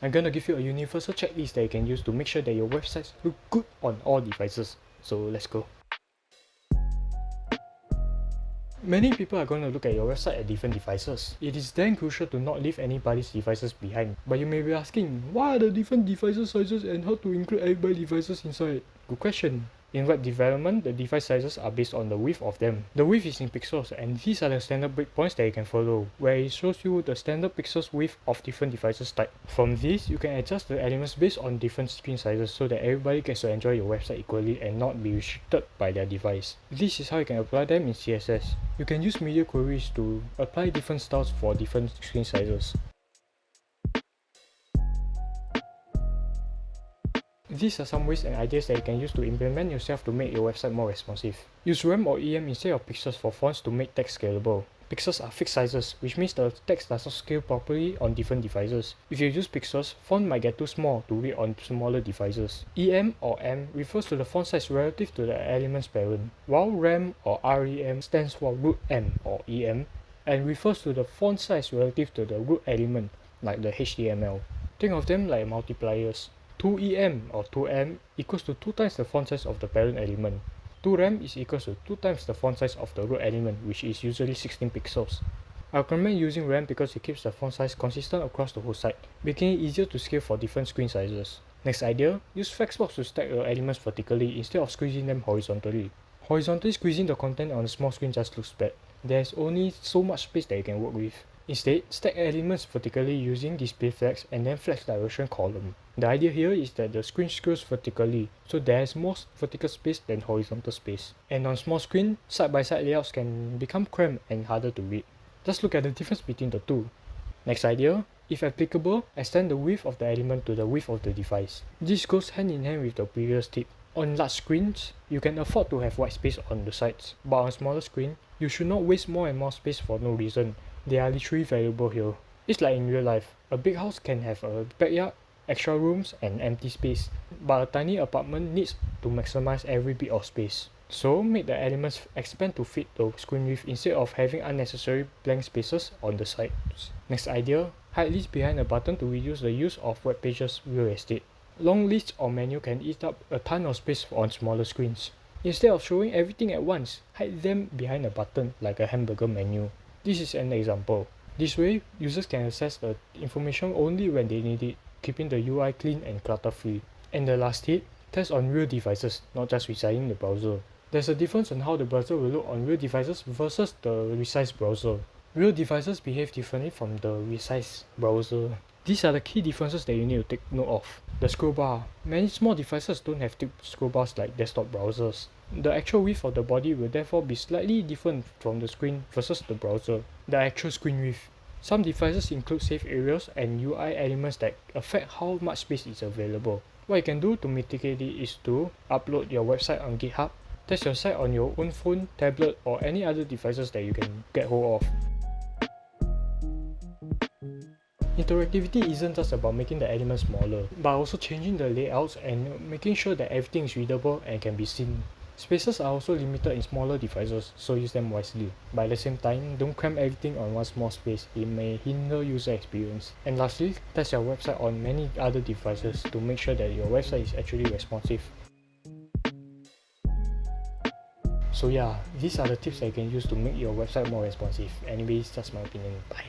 I'm gonna give you a universal checklist that you can use to make sure that your websites look good on all devices. So let's go. Many people are going to look at your website at different devices. It is then crucial to not leave anybody's devices behind. But you may be asking, what are the different devices sizes and how to include everybody's devices inside? Good question. In web development, the device sizes are based on the width of them. The width is in pixels, and these are the standard breakpoints that you can follow, where it shows you the standard pixels width of different devices type. From this, you can adjust the elements based on different screen sizes so that everybody gets to enjoy your website equally and not be restricted by their device. This is how you can apply them in CSS. You can use media queries to apply different styles for different screen sizes. These are some ways and ideas that you can use to implement yourself to make your website more responsive. Use RAM or EM instead of pixels for fonts to make text scalable. Pixels are fixed sizes, which means the text does not scale properly on different devices. If you use pixels, font might get too small to read on smaller devices. EM or M refers to the font size relative to the element's parent, while RAM or REM stands for root M or EM and refers to the font size relative to the root element, like the HTML. Think of them like multipliers. 2EM or 2M equals to 2 times the font size of the parent element. 2RAM is equals to 2 times the font size of the root element, which is usually 16 pixels. I recommend using RAM because it keeps the font size consistent across the whole site, making it easier to scale for different screen sizes. Next idea, use flexbox to stack your elements vertically instead of squeezing them horizontally. Horizontally squeezing the content on a small screen just looks bad. There's only so much space that you can work with. Instead, stack elements vertically using display flex and then flex direction column. The idea here is that the screen scrolls vertically, so there is more vertical space than horizontal space. And on small screen, side-by-side layouts can become cramped and harder to read. Just look at the difference between the two. Next idea, if applicable, extend the width of the element to the width of the device. This goes hand in hand with the previous tip. On large screens, you can afford to have white space on the sides, but on smaller screen, you should not waste more and more space for no reason. They are literally valuable here. It's like in real life, a big house can have a backyard, extra rooms and empty space, but a tiny apartment needs to maximize every bit of space. So make the elements expand to fit the screen width instead of having unnecessary blank spaces on the sides. Next idea, hide lists behind a button to reduce the use of web pages real estate. Long lists or menu can eat up a ton of space on smaller screens. Instead of showing everything at once, hide them behind a button like a hamburger menu. This is an example. This way, users can access the information only when they need it, keeping the UI clean and clutter-free. And the last tip, test on real devices, not just resizing the browser. There's a difference on how the browser will look on real devices versus the resized browser. Real devices behave differently from the resized browser. These are the key differences that you need to take note of. The scroll bar. Many small devices don't have tipped scroll bars like desktop browsers. The actual width of the body will therefore be slightly different from the screen versus the browser. The actual screen width. Some devices include safe areas and UI elements that affect how much space is available. What you can do to mitigate it is to upload your website on GitHub, test your site on your own phone, tablet or any other devices that you can get hold of. Interactivity isn't just about making the elements smaller, but also changing the layouts and making sure that everything is readable and can be seen. Spaces are also limited in smaller devices, so use them wisely. But at the same time, don't cram everything on one small space, it may hinder user experience. And lastly, test your website on many other devices to make sure that your website is actually responsive. So yeah, these are the tips that you can use to make your website more responsive. Anyways, that's my opinion. Bye.